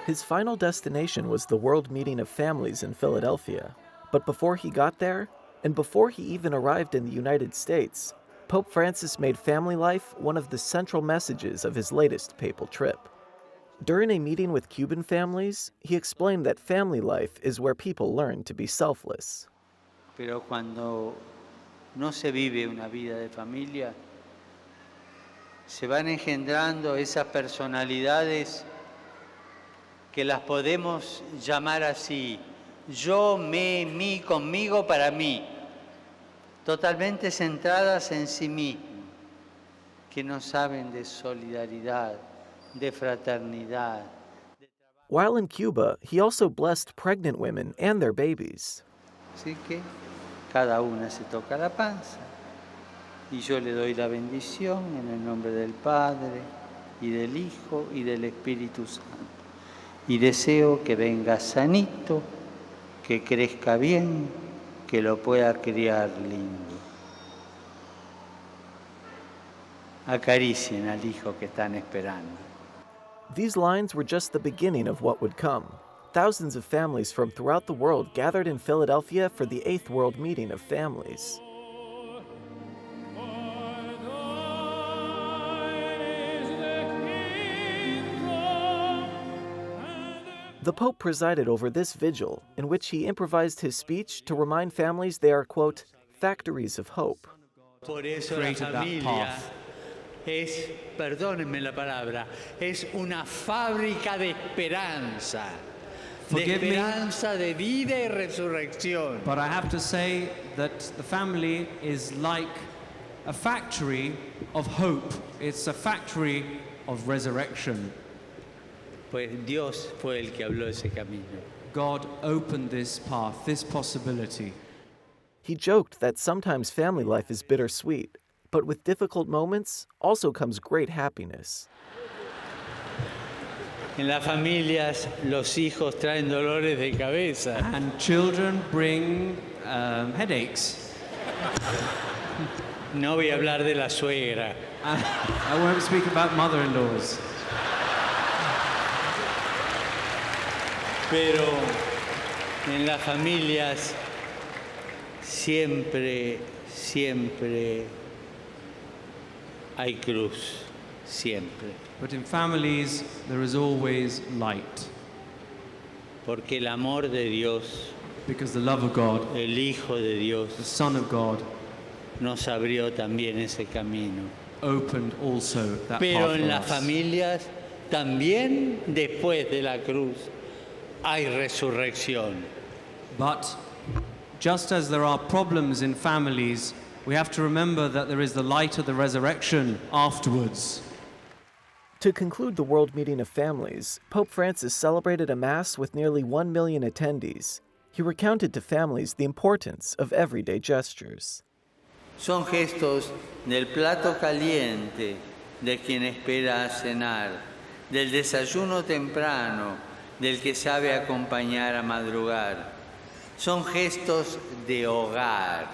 His final destination was the World Meeting of Families in Philadelphia. But before he got there, and before he even arrived in the United States, Pope Francis made family life one of the central messages of his latest papal trip. During a meeting with Cuban families, he explained that family life is where people learn to be selfless. Pero cuando no se vive una vida de familia, se van engendrando esas personalidades que las podemos llamar así, yo, me, mí, conmigo, para mí, totalmente centradas en sí mismos, que no saben de solidaridad, de fraternidad. While in Cuba, he also blessed pregnant women and their babies. Así que cada una se toca la panza y yo le doy la bendición en el nombre del Padre y del Hijo y del Espíritu Santo. Y deseo que venga sanito, que crezca bien, que lo pueda criar lindo. Acaricien al hijo que están esperando. These lines were just the beginning of what would come. Thousands of families from throughout the world gathered in Philadelphia for the 8th World Meeting of Families. The Pope presided over this vigil, in which he improvised his speech to remind families they are, quote, factories of hope. Por eso la familia es, perdónenme la palabra, es una fábrica de esperanza. De esperanza, de vida y resurrección. But I have to say that the family is like a factory of hope. It's a factory of resurrection. Pues Dios fue el que habló ese camino. God opened this path, this possibility. He joked that sometimes family life is bittersweet, but with difficult moments also comes great happiness. En las familias, los hijos traen dolores de cabeza. And children bring headaches. No voy a hablar de la suegra. I won't speak about mother-in-laws. Pero en las familias siempre hay cruz, siempre. But in families, there is always light. Porque el amor de Dios, because the love of God, el Hijo de Dios, the Son of God, nos abrió también ese camino. Opened also that Pero path en for las us. familias también después de la cruz hay resurrección. But just as there are problems in families, we have to remember that there is the light of the resurrection afterwards. To conclude the World Meeting of Families, Pope Francis celebrated a Mass with nearly 1 million attendees. He recounted to families the importance of everyday gestures. Son gestos del plato caliente de quien espera a cenar, del desayuno temprano, del que sabe acompañar a madrugar. Son gestos de hogar.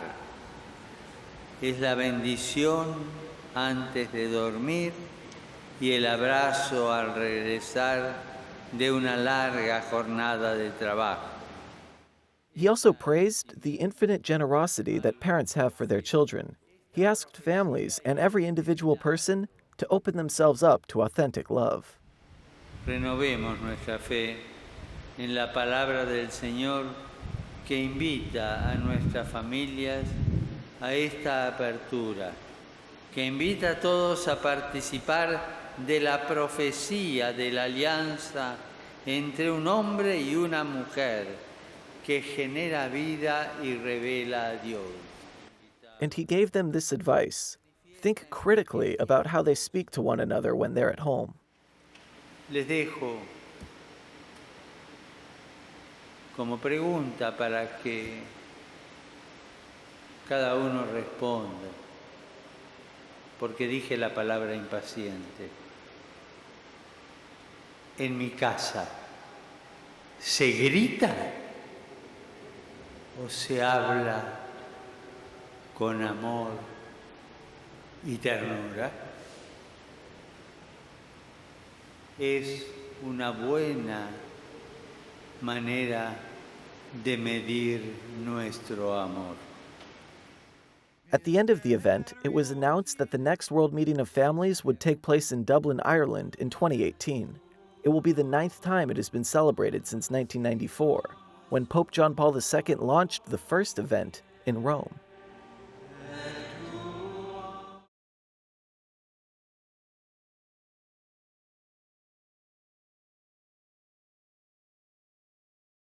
Es la bendición antes de dormir y el abrazo al regresar de una larga jornada de trabajo. He also praised the infinite generosity that parents have for their children. He asked families and every individual person to open themselves up to authentic love. Renovemos nuestra fe en la palabra del Señor que invita a nuestras familias a esta apertura, que invita a todos a participar de la profecía de la alianza entre un hombre y una mujer que genera vida y revela a Dios. And he gave them this advice: think critically about how they speak to one another when they're at home. Les dejo como pregunta para que cada uno responda, porque dije la palabra impaciente. En mi casa, ¿se grita o se habla con amor y ternura? Es una buena manera de medir nuestro amor. At the end of the event, it was announced that the next World Meeting of Families would take place in Dublin, Ireland in 2018. It will be the 9th time it has been celebrated since 1994, when Pope John Paul II launched the first event in Rome.